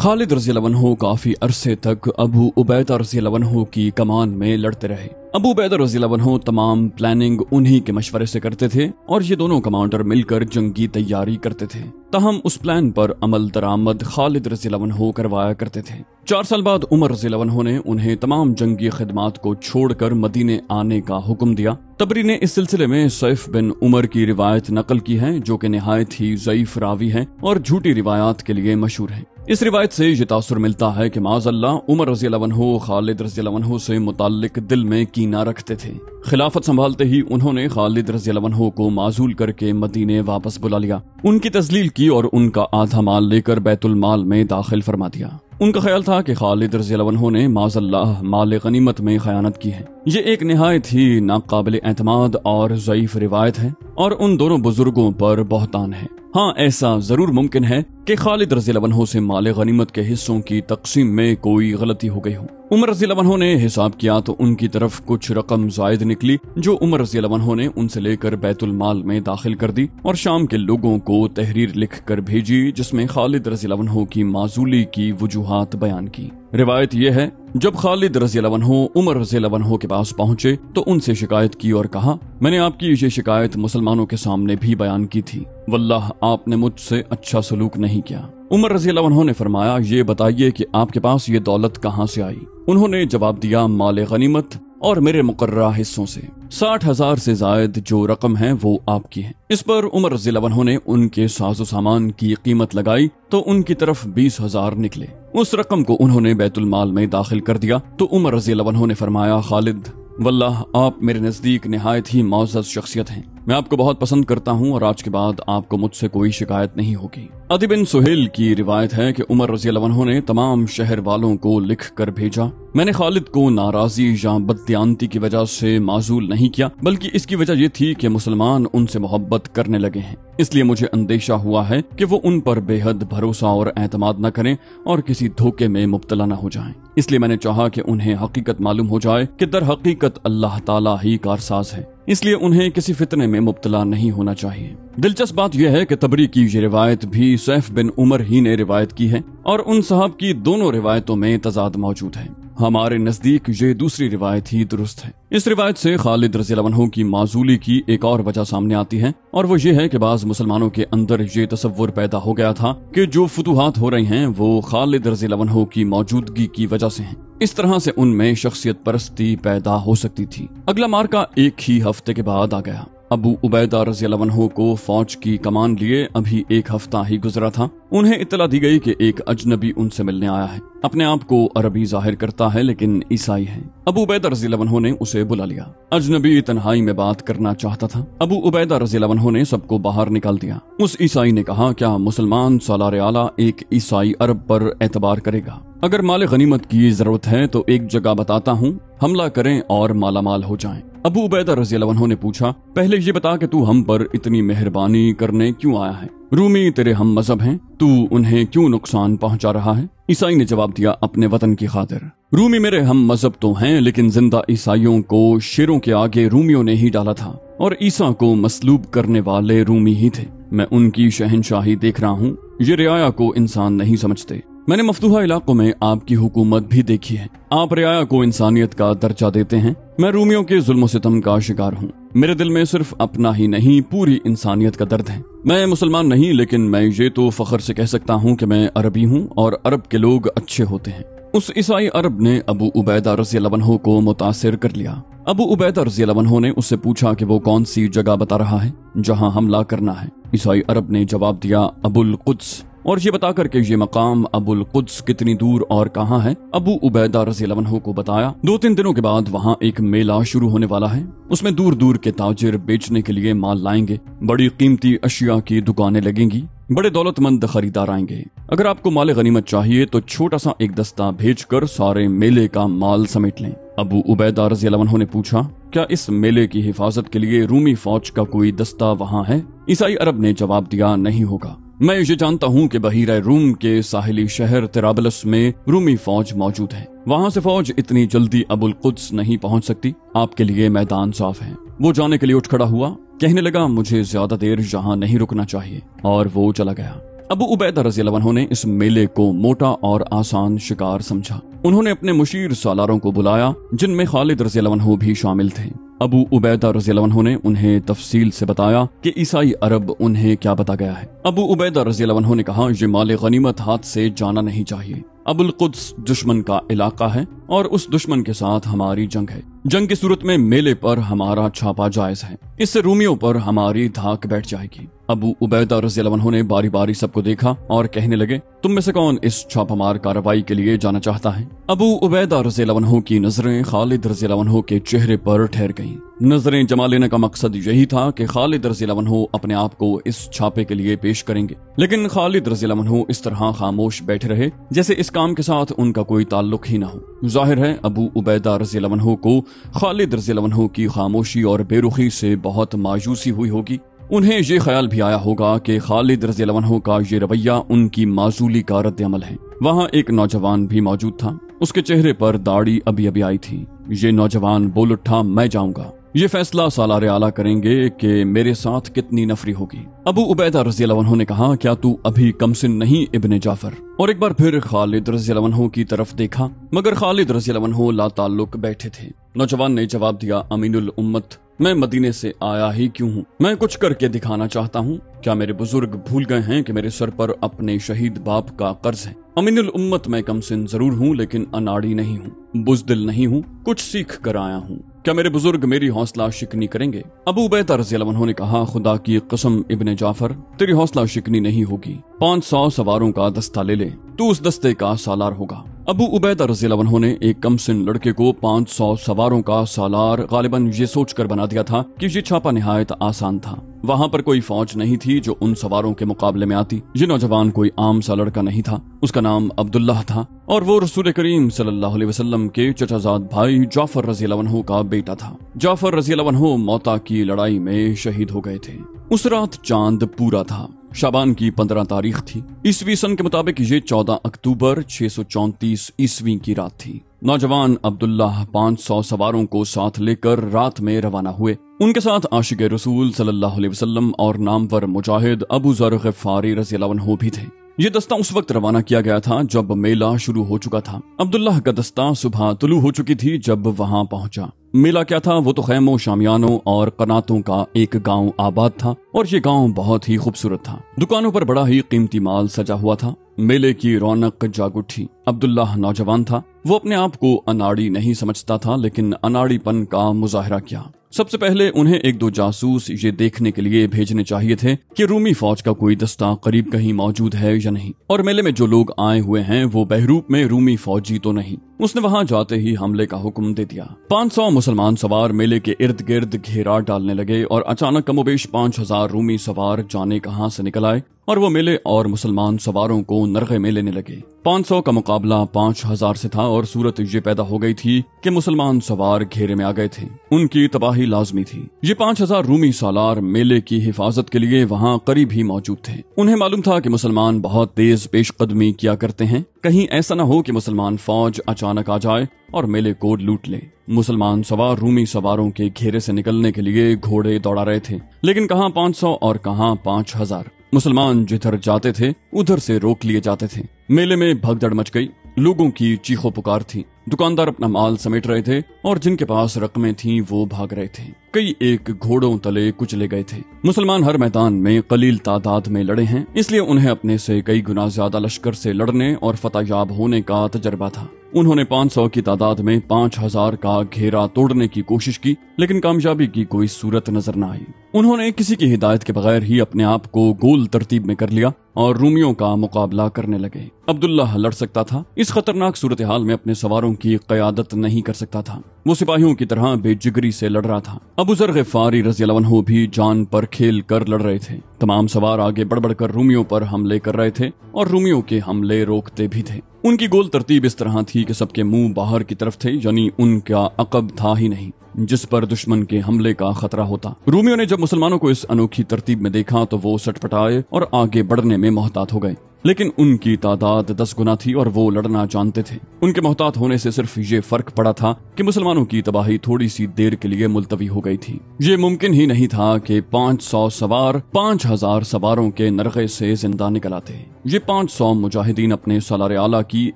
खालिद रज़ी अल्लाह अन्हु काफी अरसे तक अबू उबैदा रज़ी अल्लाह अन्हु की कमान में लड़ते रहे। अबू उबैदा रज़ी अल्लाह अन्हु तमाम प्लानिंग उन्हीं के मशवरे से करते थे और ये दोनों कमांडर मिलकर जंगी तैयारी करते थे। तहम उस प्लान पर अमल दरामद खालिद रज़ी अल्लाह अन्हु करवाया करते थे। 4 साल बाद उमर रज़ी अल्लाह अन्हु ने उन्हें तमाम जंगी खिदमात को छोड़कर मदीने आने का हुक्म दिया। तबरी ने इस सिलसिले में सैफ बिन उमर की रिवायत नकल की है, जो कि निहायत ही ज़ईफ रावी है और झूठी रिवायात के लिए मशहूर है। इस रिवायत से ये तासुर मिलता है कि माज़अल्लाह उमर रज़ी अल्लाह अन्हु खालिद रज़ी अल्लाह अन्हु से मुताल्लिक दिल में कीना रखते थे। खिलाफत संभालते ही उन्होंने खालिद रज़ी अल्लाह अन्हु को माजूल करके मदीने वापस बुला लिया, उनकी तस्लील की और उनका आधा माल लेकर बैतुल माल में दाखिल फरमा दिया। उनका ख्याल था कि खालिद रज़ी अल्लाह अन्हु ने माज़अल्लाह माल गनीमत में खयानत की है। ये एक निहायत ही नाकाबिल एतमाद और ज़ईफ रिवायत है और उन दोनों बुजुर्गों पर बहतान है। हाँ, ऐसा जरूर मुमकिन है कि खालिद रज़ी अल्लाह अन्हु से माल गनीमत के हिस्सों की तकसीम में कोई गलती हो गई हो। उमर रज़ी अल्लाह अन्हु ने हिसाब किया तो उनकी तरफ कुछ रकम जायद निकली, जो उमर रज़ी अल्लाह अन्हु ने उनसे लेकर बैतुल माल में दाखिल कर दी और शाम के लोगों को तहरीर लिख कर भेजी, जिसमें खालिद रज़ी अल्लाह अन्हु की माजूली की वजूहात बयान की। रिवायत यह है, जब खालिद रज़ी अल्लाह अन्हु उमर रज़ी अल्लाह अन्हु के पास पहुंचे तो उनसे शिकायत की और कहा, मैंने आपकी ये शिकायत मुसलमानों के सामने भी बयान की थी, वल्लाह आपने मुझसे अच्छा सलूक नहीं किया। उमर रज़ी अल्लाह अन्हु ने फरमाया, ये बताइए कि आपके पास ये दौलत कहाँ से आई? उन्होंने जवाब दिया, माल गनीमत और मेरे मुकर्ररा हिस्सों से 60,000 से जायद जो रकम है वो आपकी है। इस पर उमर रज़ी अल्लाह अन्हु ने उनके साजो सामान की कीमत लगाई तो उनकी तरफ 20,000 निकले। उस रकम को उन्होंने बैतुल माल में दाखिल कर दिया तो उमर रज़ी अल्लाह अन्हु ने फरमाया, खालिद वल्लाह आप मेरे नजदीक निहायत ही मौजज़ शख्सियत हैं। मैं आपको बहुत पसंद करता हूँ और आज के बाद आपको मुझसे कोई शिकायत नहीं होगी। अदी बिन सुहेल की रिवायत है कि उमर रज़ी अल्लाह अन्हु ने तमाम शहर वालों को लिख कर भेजा, मैंने खालिद को नाराजी या बददियानती की वजह से माजूल नहीं किया, बल्कि इसकी वजह यह थी कि मुसलमान उनसे मोहब्बत करने लगे हैं, इसलिए मुझे अंदेशा हुआ है कि वो उन पर बेहद भरोसा और एतमाद न करें और किसी धोखे में मुब्तला न हो जाएं। इसलिए मैंने चाहा कि उन्हें हकीकत मालूम हो जाए कि दर हकीकत अल्लाह ताला ही कारसाज है, इसलिए उन्हें किसी फितने में मुब्तला नहीं होना चाहिए। दिलचस्प बात यह है कि तबरी की ये रिवायत भी सैफ बिन उमर ही ने रिवायत की है और उन साहब की दोनों रिवायतों में तजाद मौजूद है। हमारे नजदीक ये दूसरी रिवायत ही दुरुस्त है। इस रिवायत से खालिद रज़ी अल्लाह अन्हु की माजूली की एक और वजह सामने आती है और वो ये है कि बाज मुसलमानों के अंदर ये तसव्वुर पैदा हो गया था कि जो फुतूहात हो रही हैं वो खालिद रज़ी अल्लाह अन्हु की मौजूदगी की वजह से हैं। इस तरह से उनमें शख्सियत परस्ती पैदा हो सकती थी। अगला मार्का एक ही हफ्ते के बाद आ गया। अबू उबैदा रज़ी अल्लाह अन्हु को फौज की कमान लिए अभी एक हफ्ता ही गुजरा था। उन्हें इत्तला दी गई कि एक अजनबी उनसे मिलने आया है, अपने आप को अरबी जाहिर करता है लेकिन ईसाई है। अबू उबैदा रज़ी अल्लाह अन्हु ने उसे बुला लिया। अजनबी तन्हाई में बात करना चाहता था। अबू उबैदा रज़ी अल्लाह अन्हु ने सबको बाहर निकाल दिया। उस ईसाई ने कहा, क्या मुसलमान सालार आला एक ईसाई अरब पर एतबार करेगा? अगर माल गनीमत की जरूरत है तो एक जगह बताता हूँ, हमला करें और मालामाल हो जाएं। अबू उबैदा रज़ी अल्लाह अन्हु ने पूछा, पहले ये बता कि तू हम पर इतनी मेहरबानी करने क्यों आया है? रूमी तेरे हम मजहब हैं, तू उन्हें क्यों नुकसान पहुंचा रहा है? ईसाई ने जवाब दिया, अपने वतन की खातिर। रूमी मेरे हम मजहब तो हैं, लेकिन जिंदा ईसाइयों को शेरों के आगे रूमियों ने ही डाला था और ईसा को मसलूब करने वाले रूमी ही थे। मैं उनकी शहनशाही देख रहा हूँ, ये रियाया को इंसान नहीं समझते। मैंने मफतूहा इलाकों में आपकी हुकूमत भी देखी है, आप रियाया को इंसानियत का दर्जा देते हैं। मैं रूमियों के जुल्म सितम का शिकार हूँ। मेरे दिल में सिर्फ अपना ही नहीं पूरी इंसानियत का दर्द है। मैं मुसलमान नहीं, लेकिन मैं ये तो फख्र से कह सकता हूँ कि मैं अरबी हूँ और अरब के लोग अच्छे होते हैं। उस ईसाई अरब ने अबू उबैदा रज़ी अल्लाह अन्हु को मुतासिर कर लिया। अबू उबैदा रज़ी अल्लाह अन्हु ने उससे पूछा कि वो कौन सी जगह बता रहा है जहाँ हमला करना है। ईसाई अरब ने जवाब दिया, अबुल कुद्स, और ये बताकर के ये मकाम अबुल कुद्स कितनी दूर और कहाँ है अबू उबैदा रज़ी अल्लाह अन्हु को बताया। 2-3 दिनों के बाद वहाँ एक मेला शुरू होने वाला है, उसमें दूर दूर के ताजिर बेचने के लिए माल लाएंगे, बड़ी कीमती अशिया की दुकानें लगेंगी, बड़े दौलतमंद खरीदार आएंगे। अगर आपको माल गनीमत चाहिए तो छोटा सा एक दस्ता भेजकर सारे मेले का माल समेट लें। अबू उबैदा रज़ी अल्लाह अन्हु ने पूछा, क्या इस मेले की हिफाजत के लिए रूमी फौज का कोई दस्ता वहाँ है? ईसाई अरब ने जवाब दिया, नहीं होगा। मैं ये जानता हूँ कि बहीरा रूम के साहिली शहर तिराबलस में रूमी फौज मौजूद है। वहाँ से फौज इतनी जल्दी अबुल कुद्स नहीं पहुँच सकती। आपके लिए मैदान साफ है। वो जाने के लिए उठ खड़ा हुआ, कहने लगा, मुझे ज्यादा देर यहाँ नहीं रुकना चाहिए, और वो चला गया। अबू उबैदा रज़ी अल्लाह अन्हु ने इस मेले को मोटा और आसान शिकार समझा। उन्होंने अपने मुशीर सालारों को बुलाया, जिनमें खालिद रज़ी अल्लाह अन्हु भी शामिल थे। अबू उबैदा रज़ी अल्लाह अन्हु ने उन्हें तफसील से बताया कि ईसाई अरब उन्हें क्या बता गया है। अबू उबैदा रज़ी अल्लाह अन्हु ने कहा, ये माल गनीमत हाथ से जाना नहीं चाहिए। अबुल कुद्स दुश्मन का इलाका है और उस दुश्मन के साथ हमारी जंग है। जंग की सूरत में मेले पर हमारा छापा जायज है, इससे रूमियों पर हमारी धाक बैठ जाएगी। अबू उबैदा रज़ी अल्लाह अन्हु ने बारी बारी सबको देखा और कहने लगे, तुम में से कौन इस छापामार कार्रवाई के लिए जाना चाहता है? अबू उबैदा रज़ी अल्लाह अन्हु की नजरें खालिद रज़ी अल्लाह अन्हु के चेहरे पर ठहर गईं। नजरें जमा लेने का मकसद यही था कि खालिद रज़ी अल्लाह अन्हु अपने आप को इस छापे के लिए पेश करेंगे, लेकिन खालिद रज़ी अल्लाह अन्हु इस तरह खामोश बैठे रहे जैसे इस काम के साथ उनका कोई ताल्लुक ही न हो। जाहिर है अबू उबैदा रज़ी अल्लाह अन्हु को खालिद रज़ी अल्लाह अन्हु की खामोशी और बेरुखी से बहुत मायूसी हुई होगी। उन्हें ये ख्याल भी आया होगा कि खालिद रज़ी अल्लाह अन्हु का ये रवैया उनकी माजूली का रद्द अमल है। वहाँ एक नौजवान भी मौजूद था, उसके चेहरे पर दाढ़ी अभी अभी आई थी। ये नौजवान बोल उठा, मैं जाऊंगा। ये फैसला सालारे आला करेंगे कि मेरे साथ कितनी नफरी होगी। अबू उबैदा रज़ी अल्लाह अन्हु ने कहा, क्या तू अभी कमसिन नहीं इब्ने जाफर? और एक बार फिर खालिद रज़ी अल्लाह अन्हु की तरफ देखा, मगर खालिद रज़ी अल्लाह अन्हु ला ताल्लुक बैठे थे। नौजवान ने जवाब दिया, अमीनुल उम्मत, मैं मदीने से आया ही क्यों हूँ? मैं कुछ करके दिखाना चाहता हूँ। क्या मेरे बुजुर्ग भूल गए हैं कि मेरे सर पर अपने शहीद बाप का कर्ज है? अमीनुल उम्मत, मैं कमसिन जरूर हूँ लेकिन अनाड़ी नहीं हूँ, बुज़दिल नहीं हूँ, कुछ सीख कर आया हूँ। क्या मेरे बुजुर्ग मेरी हौसला शिकनी करेंगे? अबू उबैदा रज़ी अल्लाह अन्हु ने कहा, खुदा की कसम इब्ने जाफर, तेरी हौसला शिकनी नहीं होगी। 500 सवारों का दस्ता ले ले, तू उस दस्ते का सालार होगा। अबू उबैदा रज़ी अल्लाह अन्हु ने एक कमसिन लड़के को 500 सवारों का सालार गालिबन ये सोचकर बना दिया था कि ये छापा निहायत आसान था। वहाँ पर कोई फौज नहीं थी जो उन सवारों के मुकाबले में आती। ये नौजवान कोई आम सा लड़का नहीं था, उसका नाम अब्दुल्लाह था और वो रसूल करीम सल्लल्लाहु अलैहि वसल्लम के चचाजाद भाई जाफर रज़ी अल्लाह अन्हु का बेटा था। जाफर रज़ी अल्लाह अन्हु मौता की लड़ाई में शहीद हो गए थे। उस रात चांद पूरा था। शाबान की 15 तारीख थी। ईसवी सन के मुताबिक ये 14 अक्टूबर 634 ईस्वी की रात थी। नौजवान अब्दुल्लाह 500 सवारों को साथ लेकर रात में रवाना हुए। उनके साथ आशिक रसूल सल्लल्लाहु अलैहि वसल्लम और नामवर मुजाहिद अबू ज़र ग़िफ़ारी रज़ी अल्लाह अन्हु भी थे। ये दस्ता उस वक्त रवाना किया गया था जब मेला शुरू हो चुका था। अब्दुल्लाह का दस्ता सुबह तुलू हो चुकी थी जब वहां पहुंचा। मेला क्या था? वो तो खैमों, शामियानों और कनातों का एक गांव आबाद था और ये गांव बहुत ही खूबसूरत था। दुकानों पर बड़ा ही कीमती माल सजा हुआ था। मेले की रौनक जाग उठी। अब्दुल्लाह नौजवान था, वो अपने आप को अनाड़ी नहीं समझता था, लेकिन अनाड़ीपन का मुजाहरा किया। सबसे पहले उन्हें एक दो जासूस ये देखने के लिए भेजने चाहिए थे कि रूमी फौज का कोई दस्ता करीब कहीं मौजूद है या नहीं, और मेले में जो लोग आए हुए हैं वो बहरूप में रूमी फौजी तो नहीं। उसने वहां जाते ही हमले का हुक्म दे दिया। 500 मुसलमान सवार मेले के इर्द गिर्द घेरा डालने लगे और अचानक कमोबेश 5000 रूमी सवार जाने कहां से निकल आए और वो मेले और मुसलमान सवारों को नरगे में लेने लगे। 500 का मुकाबला 5000 से था और सूरत ये पैदा हो गई थी कि मुसलमान सवार घेरे में आ गए थे। उनकी तबाही लाजमी थी। ये 5000 रूमी सालार मेले की हिफाजत के लिए वहाँ करीब ही मौजूद थे। उन्हें मालूम था कि मुसलमान बहुत तेज पेशकदमी किया करते हैं, कहीं ऐसा न हो कि मुसलमान फौज अचानक आ जाए और मेले को लूट ले। मुसलमान सवार रूमी सवारों के घेरे से निकलने के लिए घोड़े दौड़ा रहे थे, लेकिन कहाँ 500 और कहाँ 5000। मुसलमान जिधर जाते थे उधर से रोक लिए जाते थे। मेले में भगदड़ मच गई। लोगों की चीखों पुकार थी। दुकानदार अपना माल समेट रहे थे और जिनके पास रकमें थीं वो भाग रहे थे। कई एक घोड़ों तले कुचले गए थे। मुसलमान हर मैदान में कलील तादाद में लड़े हैं, इसलिए उन्हें अपने से कई गुना ज्यादा लश्कर से लड़ने और फतहयाब होने का तजर्बा था। उन्होंने 500 की तादाद में 5000 का घेरा तोड़ने की कोशिश की, लेकिन कामयाबी की कोई सूरत नजर न आई। उन्होंने किसी की हिदायत के बगैर ही अपने आप को गोल तरतीब में कर लिया और रूमियों का मुकाबला करने लगे। अब्दुल्लाह लड़ सकता था, इस खतरनाक सूरत हाल में अपने सवारों की क़यादत नहीं कर सकता था। वो सिपाहियों की तरह बेजिगरी से लड़ रहा था। अबू ज़र ग़िफ़ारी रज़ी अल्लाह अन्हु भी जान पर खेल कर लड़ रहे थे। तमाम सवार आगे बढ़ कर रूमियों पर हमले कर रहे थे और रूमियों के हमले रोकते भी थे। उनकी गोल तरतीब इस तरह थी कि सबके मुंह बाहर की तरफ थे, यानी उनका अकब था ही नहीं जिस पर दुश्मन के हमले का खतरा होता। रूमियों ने जब मुसलमानों को इस अनोखी तरतीब में देखा तो वो सटपटाए और आगे बढ़ने में मोहतात हो गए। लेकिन उनकी तादाद 10 गुना थी और वो लड़ना जानते थे। उनके मोहतात होने से सिर्फ ये फर्क पड़ा था कि मुसलमानों की तबाही थोड़ी सी देर के लिए मुलतवी हो गई थी। ये मुमकिन ही नहीं था कि 500 सवार 5000 सवारों के नरगे से जिंदा निकल आते। ये 500 मुजाहिदीन अपने सालार आला की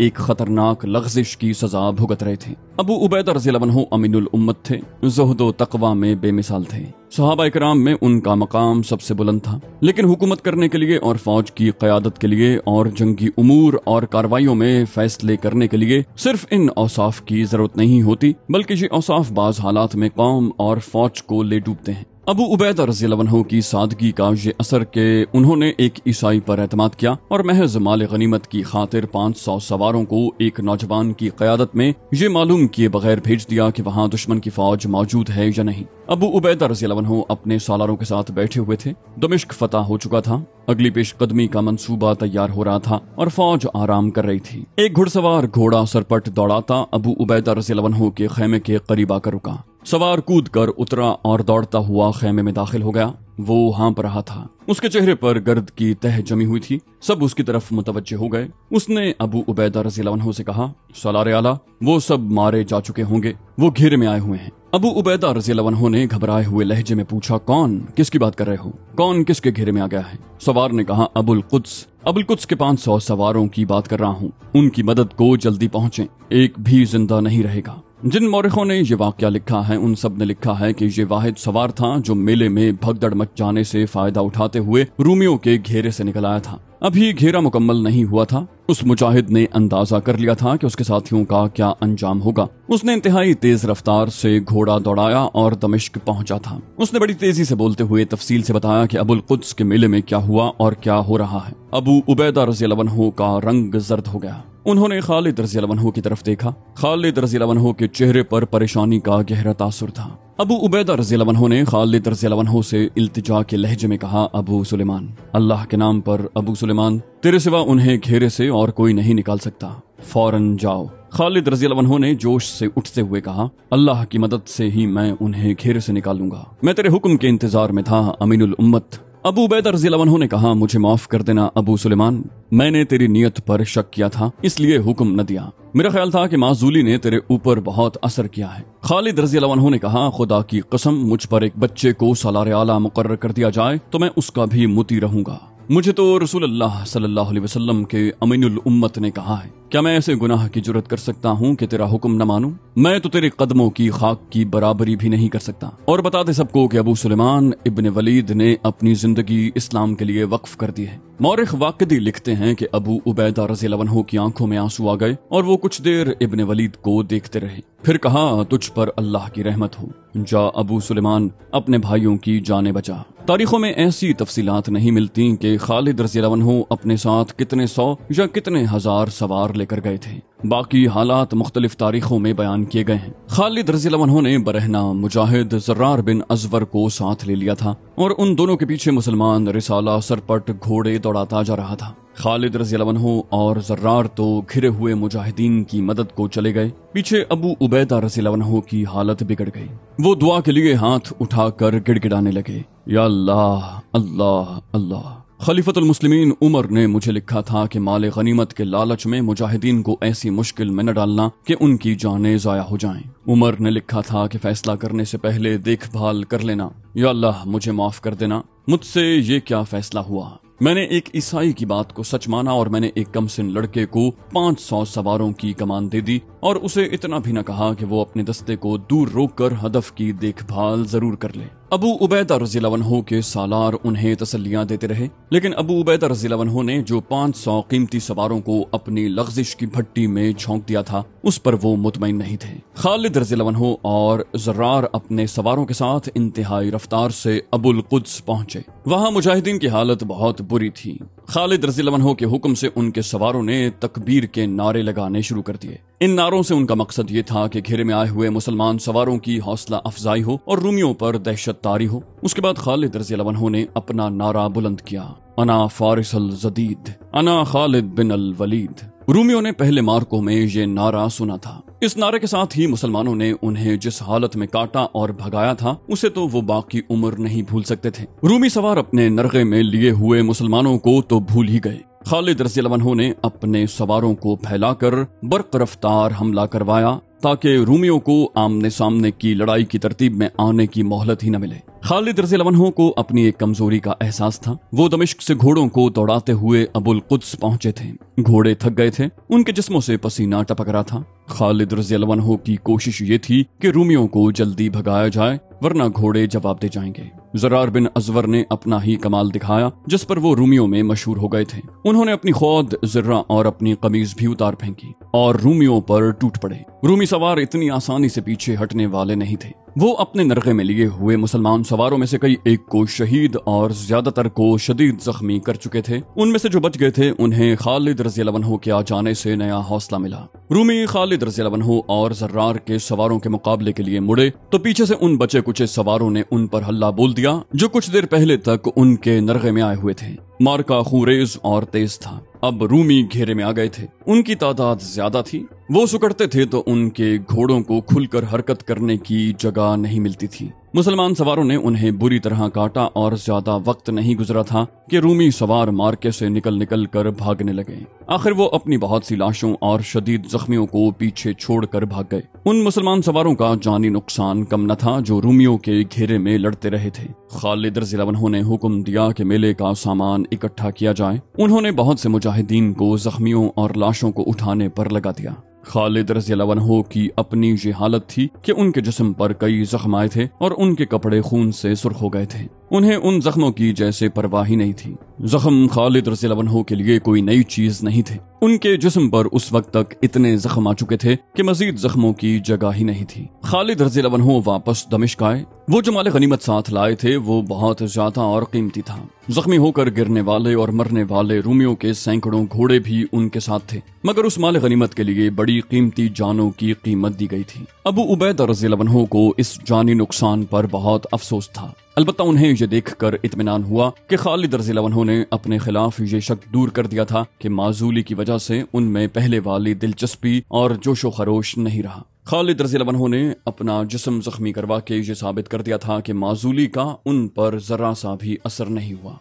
एक खतरनाक लग़ज़िश की सजा भुगत रहे थे। अबू उबैदा रज़ियल्लाहु अन्हु अमीनुल उम्मत थे, ज़ुहद व तक़वा में बेमिसाल थे। सहाबा इकराम में उनका मकाम सबसे बुलंद था, लेकिन हुकूमत करने के लिए और फौज की क़यादत के लिए और जंगी उमूर और कार्रवाइयों में फैसले करने के लिए सिर्फ इन औसाफ की जरूरत नहीं होती, बल्कि ये औसाफ बाज़ हालात में कौम और फौज को ले डूबते हैं। अबू उबैदा रज़ियल्लाहु अन्हु की सादगी का ये असर के उन्होंने एक ईसाई पर एतमाद किया और महज माल गनीमत की खातिर 500 सवारों को एक नौजवान की क़यादत में ये मालूम किए बगैर भेज दिया कि वहाँ दुश्मन की फौज मौजूद है या नहीं। अबू उबैदा रज़ियल्लाहु अन्हु अपने सालारों के साथ बैठे हुए थे। दमिश्क फतह हो चुका था, अगली पेशकदमी का मंसूबा तैयार हो रहा था और फौज आराम कर रही थी। एक घुड़सवार घोड़ा सरपट दौड़ाता अबू उबैदा रज़ियल्लाहु अन्हु के खेमे के करीब आकर रुका। सवार कूद कर उतरा और दौड़ता हुआ खेमे में दाखिल हो गया। वो हाँप रहा था, उसके चेहरे पर गर्द की तह जमी हुई थी। सब उसकी तरफ मुतवज्जे हो गए। उसने अबू उबैदा रज़ियल्लाहु अन्हु से कहा, सालारे आला, वो सब मारे जा चुके होंगे, वो घेरे में आए हुए हैं। अबू उबैदा रज़ियल्लाहु अन्हु ने घबराए हुए लहजे में पूछा, कौन? किसकी बात कर रहे हो? कौन किसके घेरे में आ गया है? सवार ने कहा, अबुल कुद्स के 500 सवारों की बात कर रहा हूँ। उनकी मदद को जल्दी पहुँचे, एक भी जिंदा नहीं रहेगा। जिन मौरिखों ने ये वाकया लिखा है उन सब ने लिखा है कि ये वाहिद सवार था जो मेले में भगदड़ मच जाने से फायदा उठाते हुए रूमियों के घेरे से निकल आया था। अभी घेरा मुकम्मल नहीं हुआ था। उस मुजाहिद ने अंदाजा कर लिया था कि उसके साथियों का क्या अंजाम होगा। उसने इंतहाई तेज रफ्तार से घोड़ा दौड़ाया और दमिश्क पहुंचा था। उसने बड़ी तेजी से बोलते हुए तफसील से बताया कि अबुल कुद्स के मेले में क्या हुआ और क्या हो रहा है। अबू उबैदा रज़ियल्लाहु अन्हु का रंग जर्द हो गया। उन्होंने खालिद रज़ियल्लाहु अन्हु की तरफ देखा। खालिद रज़ियल्लाहु अन्हु के चेहरे पर परेशानी का गहरा तासुर था। अबू उबैदा रज़ियल्लाहु अन्हु ने खालिद रज़ियल्लाहु अन्हु से इल्तिजा के लहजे में कहा, अबू सुलेमान, अल्लाह के नाम पर अबू सुलेमान, तेरे सिवा उन्हें घेरे से और कोई नहीं निकाल सकता, फौरन जाओ। खालिद रज़ियल्लाहु अन्हु ने जोश से उठते हुए कहा, अल्लाह की मदद से ही मैं उन्हें घेरे से निकालूंगा। मैं तेरे हुक्म के इंतजार में था, अमीनुल उम्मत। अबू उबैदा रज़ियल्लाहु अन्हु ने कहा, मुझे माफ कर देना अबू सुलेमान, मैंने तेरी नियत पर शक किया था, इसलिए हुक्म न दिया। मेरा ख्याल था कि माजूली ने तेरे ऊपर बहुत असर किया है। खालिद रज़ियल्लाहु अन्हु ने कहा, खुदा की कसम, मुझ पर एक बच्चे को सालारे आला मुकर्रर कर दिया जाए तो मैं उसका भी मुती रहूंगा। मुझे तो रसूलुल्लाह सल्लल्लाहु अलैहि वसल्लम के अमीनुल उम्मत ने कहा है, क्या मैं ऐसे गुनाह की जुर्रत कर सकता हूँ कि तेरा हुक्म न मानूं? मैं तो तेरे कदमों की खाक की बराबरी भी नहीं कर सकता। और बता दे सबको कि अबू सुलेमान इब्न वलीद ने अपनी जिंदगी इस्लाम के लिए वक्फ कर दी है। मौरिख वाक़िदी लिखते हैं कि अबू उबैदा रज़ियल्लाहु अन्हु की आंखों में आंसू आ गए और वो कुछ देर इब्न वलीद को देखते रहे। फिर कहा, तुझ पर अल्लाह की रहमत हो, जा अबू सुलेमान, अपने भाइयों की जाने बचा। तारीखों में ऐसी तफसीलात नहीं मिलती कि खालिद रज़ियल्लाहु अन्हु अपने साथ कितने सौ या कितने हजार सवार लेकर गए थे। बाकी हालात मुख्तलिफ तारीखों में बयान किए गए हैं। खालिद रज़ियल्लाहु अन्हु ने बरहना मुजाहिद ज़र्रार बिन अज़वर को साथ ले लिया था और उन दोनों के पीछे मुसलमान रिसाला सरपट घोड़े दौड़ाता जा रहा था। खालिद रज़ियल्लाहु अन्हु और ज़र्रार तो घिरे हुए मुजाहिदीन की मदद को चले गए। पीछे अबू उबैदा रज़ियल्लाहु अन्हु की हालत बिगड़ गई। वो दुआ के लिए हाथ उठाकर गिड़गिड़ाने लगे, या अल्लाह अल्लाह अल्लाह। खलीफतुल मुस्लिमीन उमर ने मुझे लिखा था कि माल गनीमत के लालच में मुजाहिदीन को ऐसी मुश्किल में न डालना कि उनकी जानें ज़ाया हो जाएं। उमर ने लिखा था कि फैसला करने से पहले देखभाल कर लेना। या अल्लाह, मुझे माफ कर देना, मुझसे ये क्या फैसला हुआ। मैंने एक ईसाई की बात को सच माना और मैंने एक कमसिन लड़के को 500 सवारों की कमान दे दी और उसे इतना भी न कहा कि वो अपने दस्ते को दूर रोककर हदफ की देखभाल जरूर कर ले। अबू उबैदा रज़ियल्लाहु अन्हु के सालार उन्हें तसल्लियां देते रहे, लेकिन अबू उबैदा रज़ियल्लाहु अन्हु ने जो 500 कीमती सवारों को अपनी लग़ज़िश की भट्टी में झोंक दिया था उस पर वो मुतमईन नहीं थे। खालिद रज़ियल्लाहु अन्हु और ज़र्रार अपने सवारों के साथ इंतहाई रफ्तार से अबुल कुद्स पहुंचे। वहां मुजाहिदीन की हालत बहुत बुरी थी। खालिद रज़ियल्लाहु अन्हु के हुक्म से उनके सवारों ने तकबीर के नारे लगाने शुरू कर दिए। इन नारों से उनका मकसद ये था कि घेरे में आए हुए मुसलमान सवारों की हौसला अफजाई हो और रूमियों पर दहशत तारी हो। उसके बाद खालिद रज़ियल्लाहु अन्हु ने अपना नारा बुलंद किया, अना फारिस अल जदीद, अना खालिद बिन अल वलीद। रूमियों ने पहले मार्कों में ये नारा सुना था। इस नारे के साथ ही मुसलमानों ने उन्हें जिस हालत में काटा और भगाया था उसे तो वो बाकी उम्र नहीं भूल सकते थे। रूमी सवार अपने नरगे में लिए हुए मुसलमानों को तो भूल ही गए, खालिद रज़ियल्लाहु अन्हु ने अपने सवारों को फैलाकर बर्क रफ्तार हमला करवाया ताकि रूमियों को आमने सामने की लड़ाई की तरतीब में आने की मोहलत ही न मिले। खालिद रज़ियल्लाहु अन्हु को अपनी एक कमजोरी का एहसास था। वो दमिश्क से घोड़ों को दौड़ाते हुए अबुल कुद्स पहुंचे थे। घोड़े थक गए थे, उनके जिस्मों से पसीना टपक रहा था। खालिद रज़ियल्लाहु अन्हु की कोशिश ये थी कि रूमियों को जल्दी भगाया जाए, वरना घोड़े जवाब दे जाएंगे। ज़रार बिन अज़वर ने अपना ही कमाल दिखाया, जिस पर वो रूमियों में मशहूर हो गए थे। उन्होंने अपनी खौद, ज़र्रा और अपनी कमीज भी उतार फेंकी और रूमियों पर टूट पड़े। रूमी सवार इतनी आसानी से पीछे हटने वाले नहीं थे। वो अपने नरगे में लिए हुए मुसलमान सवारों में से कई एक को शहीद और ज्यादातर को शदीद जख्मी कर चुके थे। उनमें से जो बच गए थे उन्हें खालिद रज़ियल्लाहु अन्हु के आ जाने से नया हौसला मिला। रूमी खालिद रज़ियल्लाहु अन्हु और ज़र्रार के सवारों के मुकाबले के लिए मुड़े तो पीछे से उन बचे कुचे सवारों ने उन पर हल्ला बोल दिया जो कुछ देर पहले तक उनके नरगे में आए हुए थे। मार्का खूरेज और तेज था। अब रूमी घेरे में आ गए थे। उनकी तादाद ज्यादा थी। वो सुकड़ते थे तो उनके घोड़ों को खुलकर हरकत करने की जगह नहीं मिलती थी। मुसलमान सवारों ने उन्हें बुरी तरह काटा और ज्यादा वक्त नहीं गुजरा था कि रूमी सवार मार्के से निकल निकल कर भागने लगे। आखिर वो अपनी बहुत सी लाशों और शदीद जख्मियों को पीछे छोड़कर भाग गए। उन मुसलमान सवारों का जानी नुकसान कम न था जो रूमियों के घेरे में लड़ते रहे थे। खालिद रज़ियल्लाहु अन्हु ने हुक्म दिया कि मेले का सामान इकट्ठा किया जाए। उन्होंने बहुत से मुजाहिदीन को जख्मियों और लाशों को उठाने पर लगा दिया। खालिद रज़ियल्लाहु अन्हु की अपनी ये हालत थी कि उनके जिस्म पर कई जख्म आए थे और उनके कपड़े खून से सुर्ख हो गए थे। उन्हें उन जख्मों की जैसे परवाह ही नहीं थी। जख्म खालिद रज़ियल्लाहु अन्हु के लिए कोई नई चीज नहीं थे। उनके जिस्म पर उस वक्त तक इतने जख्म आ चुके थे कि मजीद जख्मों की जगह ही नहीं थी। खालिद रज़ियल्लाहु अन्हु वापस दमिश्क आए। वो जो माल गनीमत साथ लाए थे वो बहुत ज्यादा और कीमती था। जख्मी होकर गिरने वाले और मरने वाले रूमियों के सैकड़ों घोड़े भी उनके साथ थे, मगर उस माल गनीमत के लिए बड़ी कीमती जानों की कीमत दी गई थी। अबू उबैदा रज़ियल्लाहु अन्हु को इस जानी नुकसान पर बहुत अफसोस था। अलबत्ता उन्हें ये देखकर इत्मीनान हुआ कि खालिद रज़ियल्लाहु अन्हु ने अपने खिलाफ ये शक दूर कर दिया था कि माजूली की वजह से उनमें पहले वाली दिलचस्पी और जोशो खरोश नहीं रहा। खालिद रज़ियल्लाहु अन्हु ने अपना जिस्म जख्मी करवा के ये साबित कर दिया था कि माजूली का उन पर जरा सा भी असर नहीं हुआ।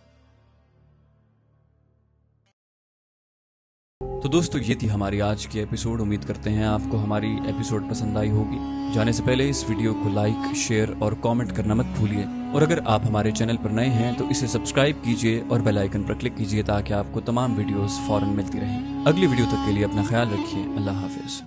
तो दोस्तों, ये थी हमारी आज की एपिसोड। उम्मीद करते हैं आपको हमारी एपिसोड पसंद आई होगी। जाने से पहले इस वीडियो को लाइक, शेयर और कमेंट करना मत भूलिए। और अगर आप हमारे चैनल पर नए हैं तो इसे सब्सक्राइब कीजिए और बेल आइकन पर क्लिक कीजिए ताकि आपको तमाम वीडियोस फौरन मिलती रहें। अगली वीडियो तक के लिए अपना ख्याल रखिए। अल्लाह हाफिज।